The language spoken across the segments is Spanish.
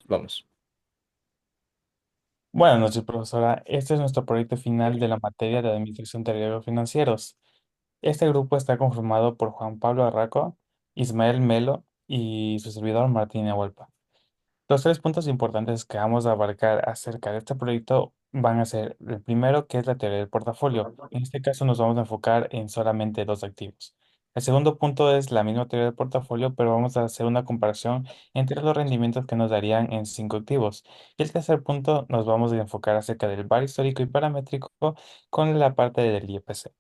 Vamos. Buenas noches, profesora. Este es nuestro proyecto final de la materia de Administración de Riesgos Financieros. Este grupo está conformado por Juan Pablo Arraco, Ismael Melo y su servidor Martín Huelpa. Los tres puntos importantes que vamos a abarcar acerca de este proyecto van a ser el primero, que es la teoría del portafolio. En este caso nos vamos a enfocar en solamente dos activos. El segundo punto es la misma teoría del portafolio, pero vamos a hacer una comparación entre los rendimientos que nos darían en cinco activos. Y el tercer punto nos vamos a enfocar acerca del VaR histórico y paramétrico con la parte del IPC.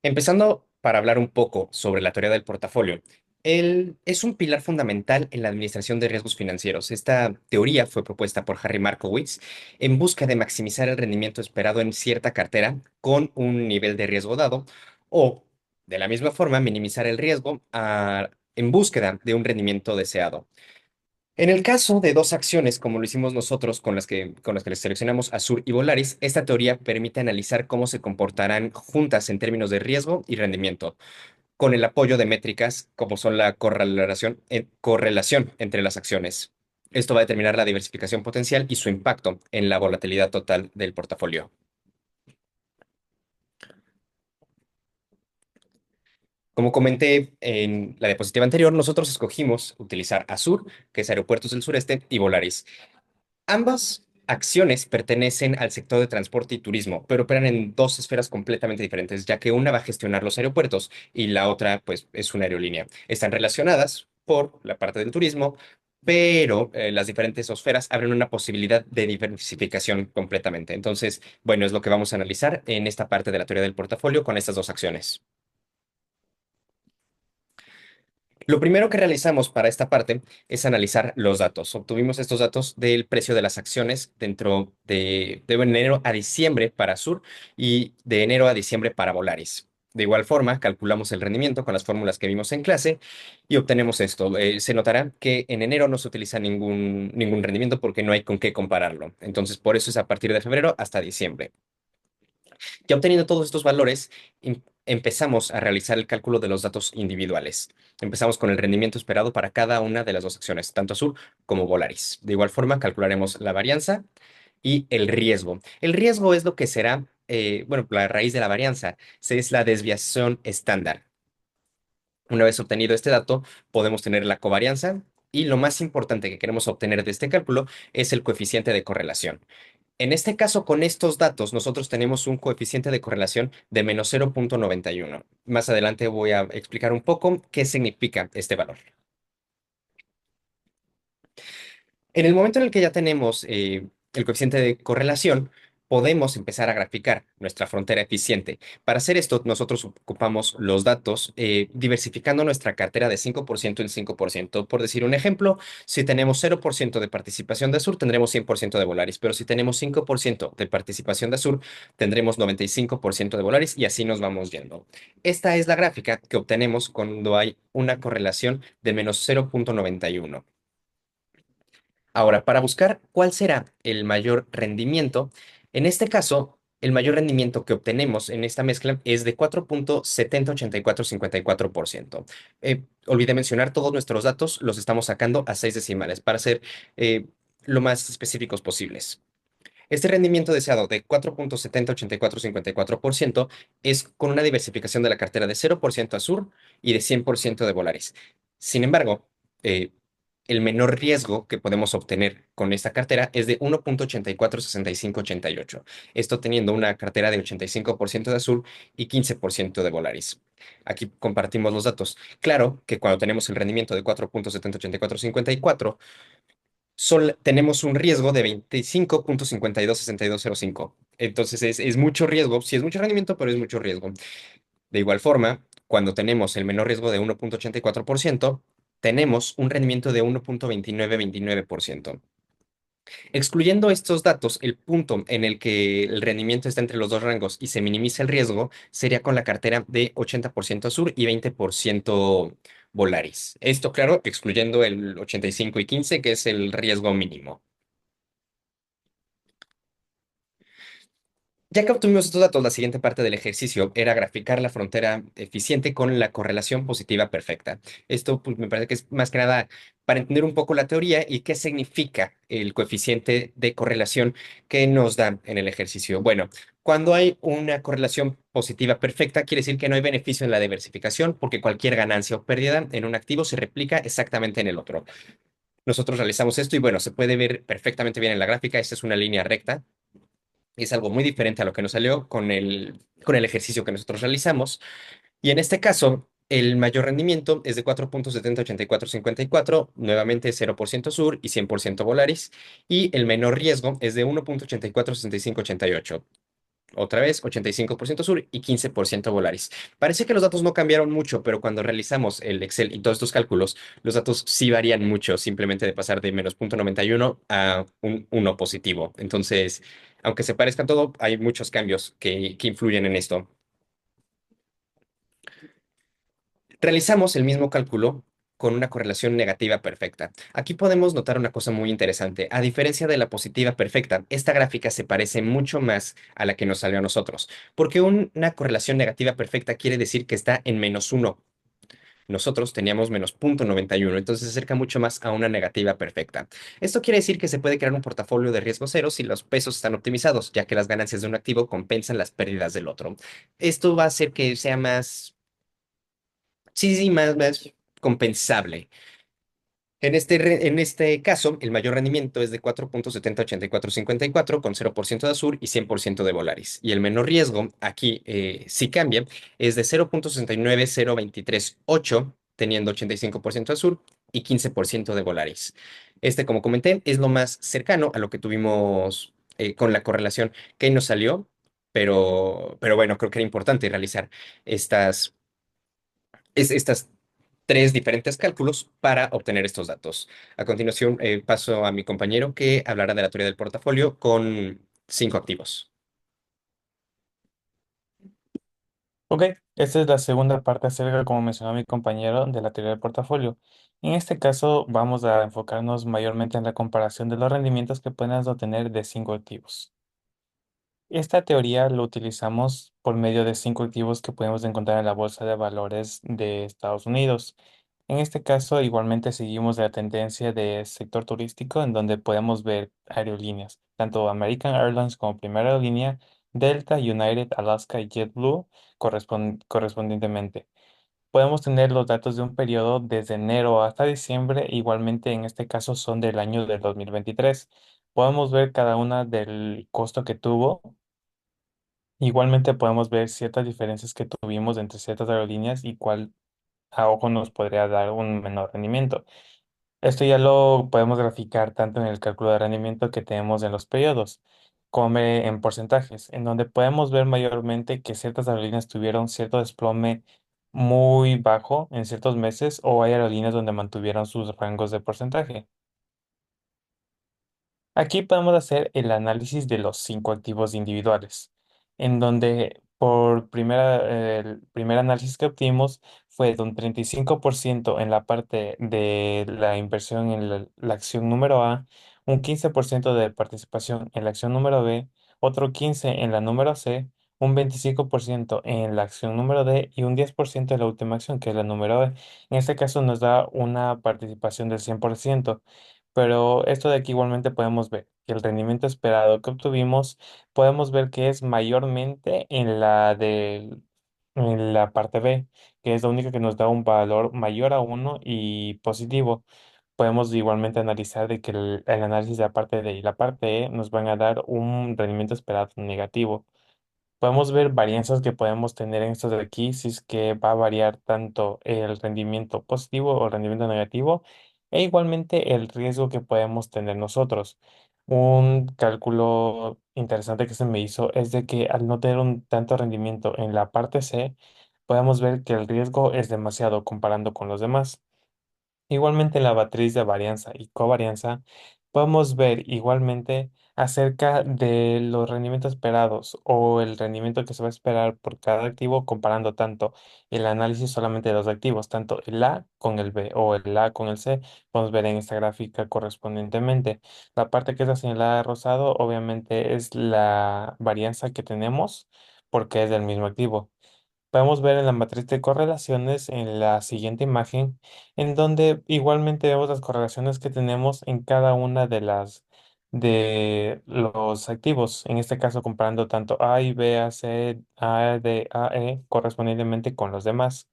Empezando para hablar un poco sobre la teoría del portafolio. Él es un pilar fundamental en la administración de riesgos financieros. Esta teoría fue propuesta por Harry Markowitz en busca de maximizar el rendimiento esperado en cierta cartera con un nivel de riesgo dado o, de la misma forma, minimizar el riesgo en búsqueda de un rendimiento deseado. En el caso de dos acciones, como lo hicimos nosotros con las que les seleccionamos Azur y Volaris, esta teoría permite analizar cómo se comportarán juntas en términos de riesgo y rendimiento, con el apoyo de métricas como son la correlación entre las acciones. Esto va a determinar la diversificación potencial y su impacto en la volatilidad total del portafolio. Como comenté en la diapositiva anterior, nosotros escogimos utilizar Azur, que es Aeropuertos del Sureste, y Volaris. Ambas acciones pertenecen al sector de transporte y turismo, pero operan en dos esferas completamente diferentes, ya que una va a gestionar los aeropuertos y la otra, pues, es una aerolínea. Están relacionadas por la parte del turismo, pero las diferentes esferas abren una posibilidad de diversificación completamente. Entonces, bueno, es lo que vamos a analizar en esta parte de la teoría del portafolio con estas dos acciones. Lo primero que realizamos para esta parte es analizar los datos. Obtuvimos estos datos del precio de las acciones dentro de enero a diciembre para Sur y de enero a diciembre para Volaris. De igual forma, calculamos el rendimiento con las fórmulas que vimos en clase y obtenemos esto. Se notará que en enero no se utiliza ningún rendimiento porque no hay con qué compararlo. Entonces, por eso es a partir de febrero hasta diciembre. Ya obteniendo todos estos valores, empezamos a realizar el cálculo de los datos individuales. Empezamos con el rendimiento esperado para cada una de las dos acciones, tanto Azul como Volaris. De igual forma, calcularemos la varianza y el riesgo. El riesgo es lo que será, bueno, la raíz de la varianza, es la desviación estándar. Una vez obtenido este dato, podemos tener la covarianza y lo más importante que queremos obtener de este cálculo es el coeficiente de correlación. En este caso, con estos datos, nosotros tenemos un coeficiente de correlación de menos 0,91. Más adelante voy a explicar un poco qué significa este valor. En el momento en el que ya tenemos el coeficiente de correlación, podemos empezar a graficar nuestra frontera eficiente. Para hacer esto, nosotros ocupamos los datos diversificando nuestra cartera de 5% en 5%. Por decir un ejemplo, si tenemos 0% de participación de Azur, tendremos 100% de Volaris, pero si tenemos 5% de participación de Azur, tendremos 95% de Volaris y así nos vamos yendo. Esta es la gráfica que obtenemos cuando hay una correlación de menos 0,91. Ahora, para buscar cuál será el mayor rendimiento, en este caso, el mayor rendimiento que obtenemos en esta mezcla es de 4,708454%. Olvidé mencionar, todos nuestros datos los estamos sacando a 6 decimales para ser eh, lo más específicos posibles. Este rendimiento deseado de 4,708454% es con una diversificación de la cartera de 0% Azur y de 100% de Volaris. Sin embargo, eh, el menor riesgo que podemos obtener con esta cartera es de 1,846588. Esto teniendo una cartera de 85% de Azur y 15% de Volaris. Aquí compartimos los datos. Claro que cuando tenemos el rendimiento de 4,708454, tenemos un riesgo de 25,526205. Entonces es mucho riesgo, sí es mucho rendimiento, pero es mucho riesgo. De igual forma, cuando tenemos el menor riesgo de 1,84%, tenemos un rendimiento de 1,2929%. Excluyendo estos datos, el punto en el que el rendimiento está entre los dos rangos y se minimiza el riesgo sería con la cartera de 80% Azur y 20% Volaris. Esto, claro, excluyendo el 85 y 15, que es el riesgo mínimo. Ya que obtuvimos estos datos, la siguiente parte del ejercicio era graficar la frontera eficiente con la correlación positiva perfecta. Esto, pues, me parece que es más que nada para entender un poco la teoría y qué significa el coeficiente de correlación que nos dan en el ejercicio. Bueno, cuando hay una correlación positiva perfecta, quiere decir que no hay beneficio en la diversificación porque cualquier ganancia o pérdida en un activo se replica exactamente en el otro. Nosotros realizamos esto y bueno, se puede ver perfectamente bien en la gráfica. Esta es una línea recta y es algo muy diferente a lo que nos salió con el ejercicio que nosotros realizamos. Y en este caso, el mayor rendimiento es de 4,708454, nuevamente 0% Sur y 100% Volaris. Y el menor riesgo es de 1,846588. Otra vez, 85% Sur y 15% Volaris. Parece que los datos no cambiaron mucho, pero cuando realizamos el Excel y todos estos cálculos, los datos sí varían mucho, simplemente de pasar de menos 0,91 a un 1 positivo. Entonces, aunque se parezcan todo, hay muchos cambios que influyen en esto. Realizamos el mismo cálculo con una correlación negativa perfecta. Aquí podemos notar una cosa muy interesante. A diferencia de la positiva perfecta, esta gráfica se parece mucho más a la que nos salió a nosotros, porque una correlación negativa perfecta quiere decir que está en -1. Nosotros teníamos -0,91, entonces se acerca mucho más a una negativa perfecta. Esto quiere decir que se puede crear un portafolio de riesgo cero si los pesos están optimizados, ya que las ganancias de un activo compensan las pérdidas del otro. Esto va a hacer que sea más. Sí, sí, más compensable. En este caso, el mayor rendimiento es de 4,708454 con 0% de Azur y 100% de Volaris. Y el menor riesgo, aquí sí cambia, es de 0,690238 teniendo 85% de Azur y 15% de Volaris. Este, como comenté, es lo más cercano a lo que tuvimos con la correlación que nos salió, pero bueno, creo que era importante realizar estas estas tres diferentes cálculos para obtener estos datos. A continuación, paso a mi compañero que hablará de la teoría del portafolio con 5 activos. Ok, esta es la segunda parte acerca, como mencionó mi compañero, de la teoría del portafolio. En este caso, vamos a enfocarnos mayormente en la comparación de los rendimientos que puedes obtener de cinco activos. Esta teoría lo utilizamos por medio de cinco activos que podemos encontrar en la Bolsa de Valores de Estados Unidos. En este caso, igualmente seguimos la tendencia del sector turístico, en donde podemos ver aerolíneas, tanto American Airlines como Primera Aerolínea, Delta, United, Alaska y JetBlue correspondientemente. Podemos tener los datos de un periodo desde enero hasta diciembre, igualmente en este caso son del año del 2023. Podemos ver cada una del costo que tuvo. Igualmente podemos ver ciertas diferencias que tuvimos entre ciertas aerolíneas y cuál a ojo nos podría dar un menor rendimiento. Esto ya lo podemos graficar tanto en el cálculo de rendimiento que tenemos en los periodos, como en porcentajes, en donde podemos ver mayormente que ciertas aerolíneas tuvieron cierto desplome muy bajo en ciertos meses o hay aerolíneas donde mantuvieron sus rangos de porcentaje. Aquí podemos hacer el análisis de los cinco activos individuales, en donde el primer análisis que obtuvimos fue de un 35% en la parte de la inversión en la acción número A, un 15% de participación en la acción número B, otro 15% en la número C, un 25% en la acción número D y un 10% en la última acción, que es la número E. En este caso nos da una participación del 100%. Pero esto de aquí igualmente podemos ver que el rendimiento esperado que obtuvimos, podemos ver que es mayormente en la parte B, que es la única que nos da un valor mayor a uno y positivo. Podemos igualmente analizar de que el análisis de la parte D y la parte E nos van a dar un rendimiento esperado negativo. Podemos ver varianzas que podemos tener en estos de aquí, si es que va a variar tanto el rendimiento positivo o el rendimiento negativo, e igualmente el riesgo que podemos tener nosotros. Un cálculo interesante que se me hizo es de que al no tener un tanto rendimiento en la parte C, podemos ver que el riesgo es demasiado comparando con los demás. Igualmente en la matriz de varianza y covarianza podemos ver igualmente acerca de los rendimientos esperados o el rendimiento que se va a esperar por cada activo comparando tanto el análisis solamente de los activos, tanto el A con el B o el A con el C, podemos ver en esta gráfica correspondientemente. La parte que es la señalada de rosado obviamente es la varianza que tenemos porque es del mismo activo. Podemos ver en la matriz de correlaciones en la siguiente imagen, en donde igualmente vemos las correlaciones que tenemos en cada una de los activos. En este caso, comparando tanto A y B, A, C, A, D, A, E, correspondientemente con los demás.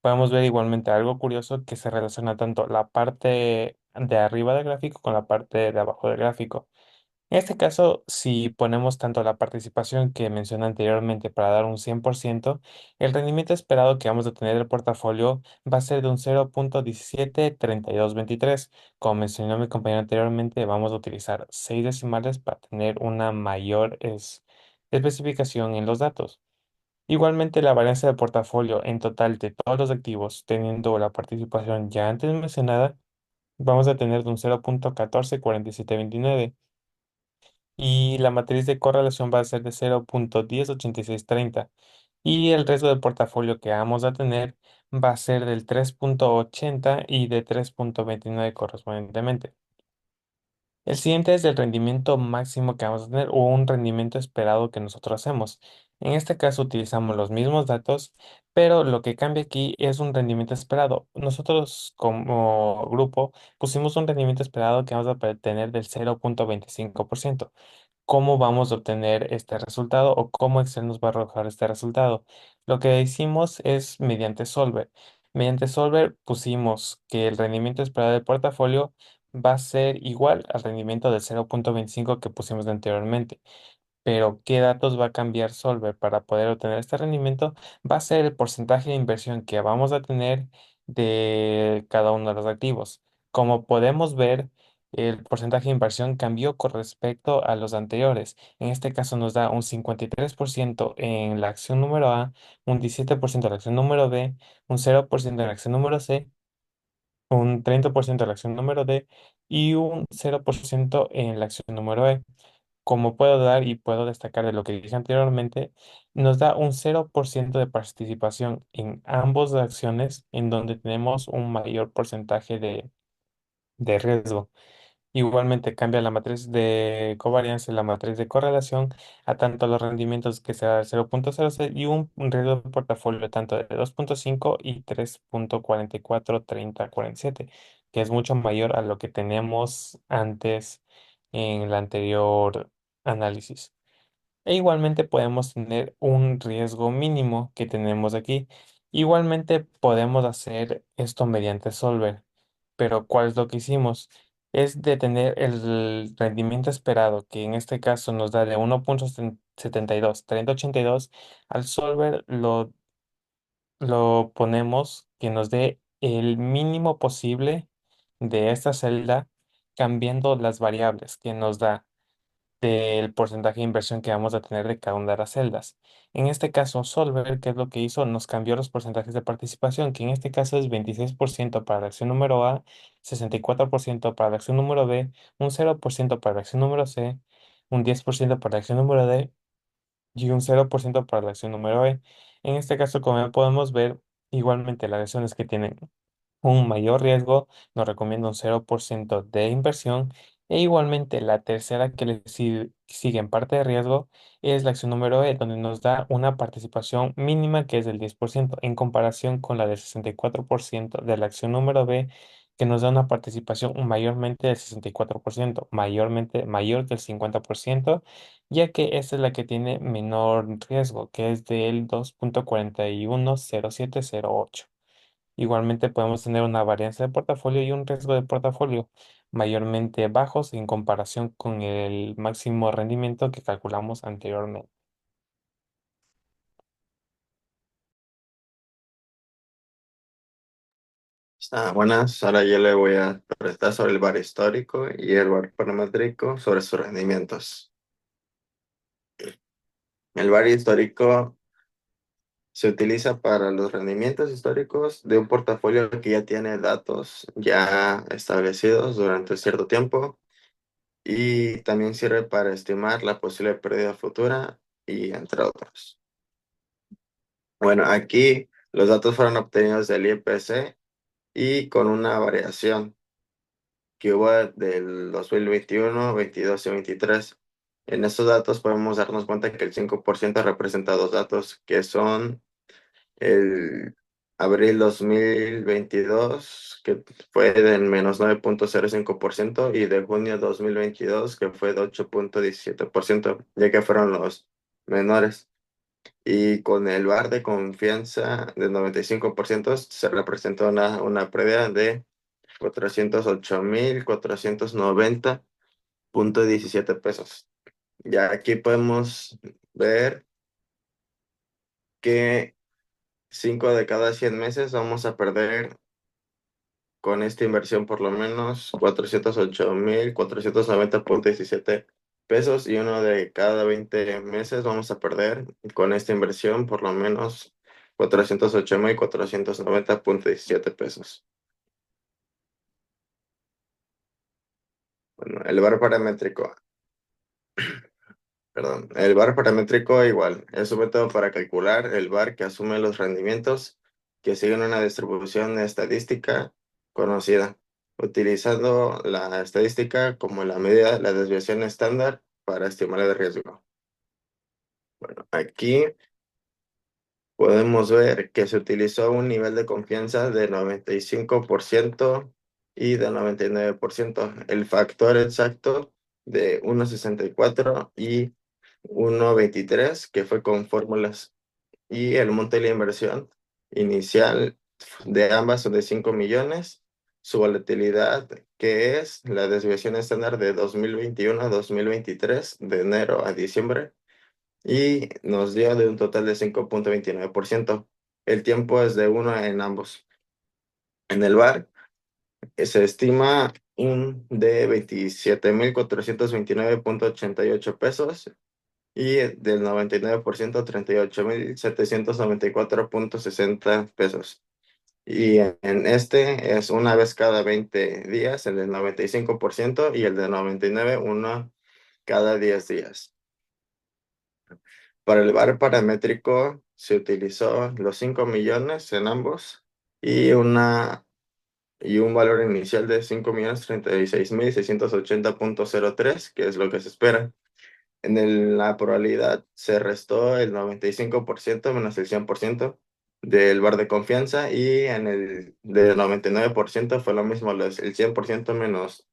Podemos ver igualmente algo curioso que se relaciona tanto la parte de arriba del gráfico con la parte de abajo del gráfico. En este caso, si ponemos tanto la participación que mencioné anteriormente para dar un 100%, el rendimiento esperado que vamos a tener del portafolio va a ser de un 0.173223. Como mencionó mi compañero anteriormente, vamos a utilizar 6 decimales para tener una mayor especificación en los datos. Igualmente, la varianza de portafolio en total de todos los activos, teniendo la participación ya antes mencionada, vamos a tener de un 0.144729 y la matriz de correlación va a ser de 0.108630 y el riesgo del portafolio que vamos a tener va a ser del 3.80 y de 3.29 correspondientemente. El siguiente es el rendimiento máximo que vamos a tener o un rendimiento esperado que nosotros hacemos. En este caso utilizamos los mismos datos, pero lo que cambia aquí es un rendimiento esperado. Nosotros como grupo pusimos un rendimiento esperado que vamos a tener del 0.25%. ¿Cómo vamos a obtener este resultado o cómo Excel nos va a arrojar este resultado? Lo que hicimos es mediante Solver. Mediante Solver pusimos que el rendimiento esperado del portafolio va a ser igual al rendimiento del 0.25 que pusimos anteriormente. Pero ¿qué datos va a cambiar Solver para poder obtener este rendimiento? Va a ser el porcentaje de inversión que vamos a tener de cada uno de los activos. Como podemos ver, el porcentaje de inversión cambió con respecto a los anteriores. En este caso nos da un 53% en la acción número A, un 17% en la acción número B, un 0% en la acción número C, un 30% en la acción número D y un 0% en la acción número E. Como puedo dar y puedo destacar de lo que dije anteriormente, nos da un 0% de participación en ambas acciones en donde tenemos un mayor porcentaje de riesgo. Igualmente cambia la matriz de covariance, la matriz de correlación a tanto los rendimientos que sea 0.06 y un riesgo de portafolio tanto de 2.5 y 3.443047, que es mucho mayor a lo que teníamos antes en el anterior análisis. E igualmente podemos tener un riesgo mínimo que tenemos aquí. Igualmente podemos hacer esto mediante Solver. Pero ¿cuál es lo que hicimos? Es de tener el rendimiento esperado, que en este caso nos da de 1.72, 3082. Al Solver lo ponemos que nos dé el mínimo posible de esta celda cambiando las variables que nos da del porcentaje de inversión que vamos a tener de cada una de las celdas. En este caso, Solver, ¿qué es lo que hizo? Nos cambió los porcentajes de participación, que en este caso es 26% para la acción número A, 64% para la acción número B, un 0% para la acción número C, un 10% para la acción número D y un 0% para la acción número E. En este caso, como ya podemos ver, igualmente las acciones que tienen un mayor riesgo, nos recomienda un 0% de inversión. E igualmente la tercera que le sigue en parte de riesgo es la acción número E, donde nos da una participación mínima que es del 10% en comparación con la del 64% de la acción número B, que nos da una participación mayormente del 64%, mayormente mayor del 50%, ya que esta es la que tiene menor riesgo, que es del 2.410708. Igualmente podemos tener una varianza de portafolio y un riesgo de portafolio mayormente bajos en comparación con el máximo rendimiento que calculamos anteriormente. Buenas, ahora yo le voy a presentar sobre el bar histórico y el bar paramétrico sobre sus rendimientos. El bar histórico se utiliza para los rendimientos históricos de un portafolio que ya tiene datos ya establecidos durante cierto tiempo y también sirve para estimar la posible pérdida futura y entre otros. Bueno, aquí los datos fueron obtenidos del IPC y con una variación que hubo del 2021, 22 y 23. En estos datos podemos darnos cuenta que el 5% representa dos datos que son el abril 2022, que fue del -9,05%, y de junio 2022, que fue de 8,17%, ya que fueron los menores. Y con el VAR de confianza de 95% se representó una pérdida de 408,490,17 pesos. Ya aquí podemos ver que 5 de cada 100 meses vamos a perder con esta inversión por lo menos 408,490,17 pesos, y uno de cada 20 meses vamos a perder con esta inversión por lo menos 408,490,17 pesos. Bueno, el VAR paramétrico. Perdón, el VAR paramétrico igual, es un método para calcular el VAR que asume los rendimientos que siguen una distribución estadística conocida, utilizando la estadística como la medida de la desviación estándar para estimar el riesgo. Bueno, aquí podemos ver que se utilizó un nivel de confianza de 95% y de 99%. El factor exacto de 1,64 y 1,23, que fue con fórmulas, y el monto de la inversión inicial de ambas son de 5 millones. Su volatilidad, que es la desviación estándar de 2021 a 2023, de enero a diciembre, y nos dio de un total de 5,29%. El tiempo es de uno en ambos. En el VAR se estima un de 27,429,88 pesos, y del 99%, 38,794,60 pesos. Y en este es una vez cada 20 días, el del 95%, y el de 99, uno cada 10 días. Para el VAR paramétrico se utilizó los 5 millones en ambos, y un valor inicial de 5,036,680,03, que es lo que se espera. La probabilidad se restó el 95% menos el 100% del VAR de confianza, y en el de 99% fue lo mismo, el 100% menos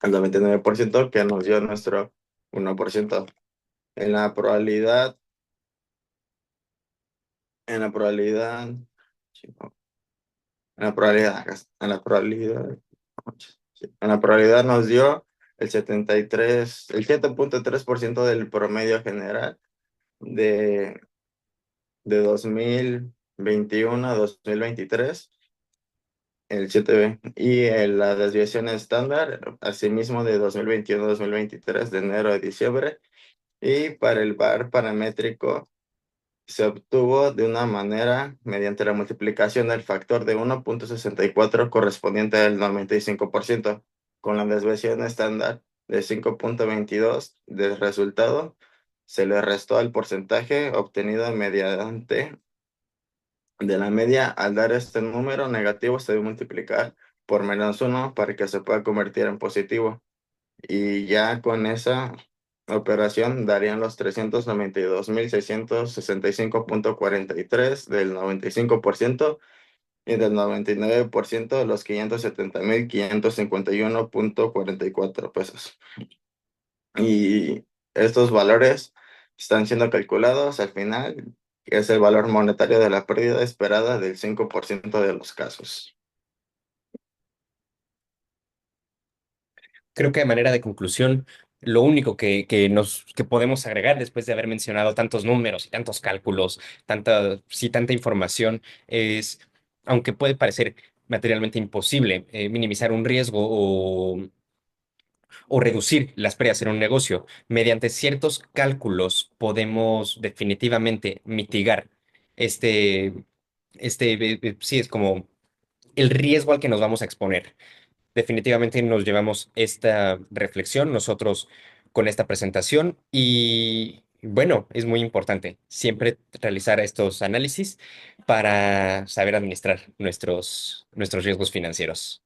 el 99%, que nos dio nuestro 1%. En la probabilidad, en la probabilidad, sí, no, en la probabilidad nos dio el 7,3% del promedio general de 2021 a 2023, el 7B, y la desviación estándar, asimismo, de 2021 a 2023, de enero a diciembre. Y para el VAR paramétrico se obtuvo de una manera mediante la multiplicación del factor de 1,64 correspondiente al 95%, con la desviación estándar de 5,22 del resultado. Se le restó al porcentaje obtenido mediante de la media. Al dar este número negativo se debe multiplicar por -1 para que se pueda convertir en positivo. Y ya con esa operación darían los 392,665,43 del 95%, y del 99% los 570,551,44 pesos. Y estos valores están siendo calculados al final, que es el valor monetario de la pérdida esperada del 5% de los casos. Creo que de manera de conclusión, lo único que podemos agregar después de haber mencionado tantos números y tantos cálculos, tanta información, es, aunque puede parecer materialmente imposible minimizar un riesgo o reducir las pérdidas en un negocio, mediante ciertos cálculos podemos definitivamente mitigar este, sí, es como el riesgo al que nos vamos a exponer. Definitivamente nos llevamos esta reflexión nosotros con esta presentación y bueno, es muy importante siempre realizar estos análisis para saber administrar nuestros riesgos financieros.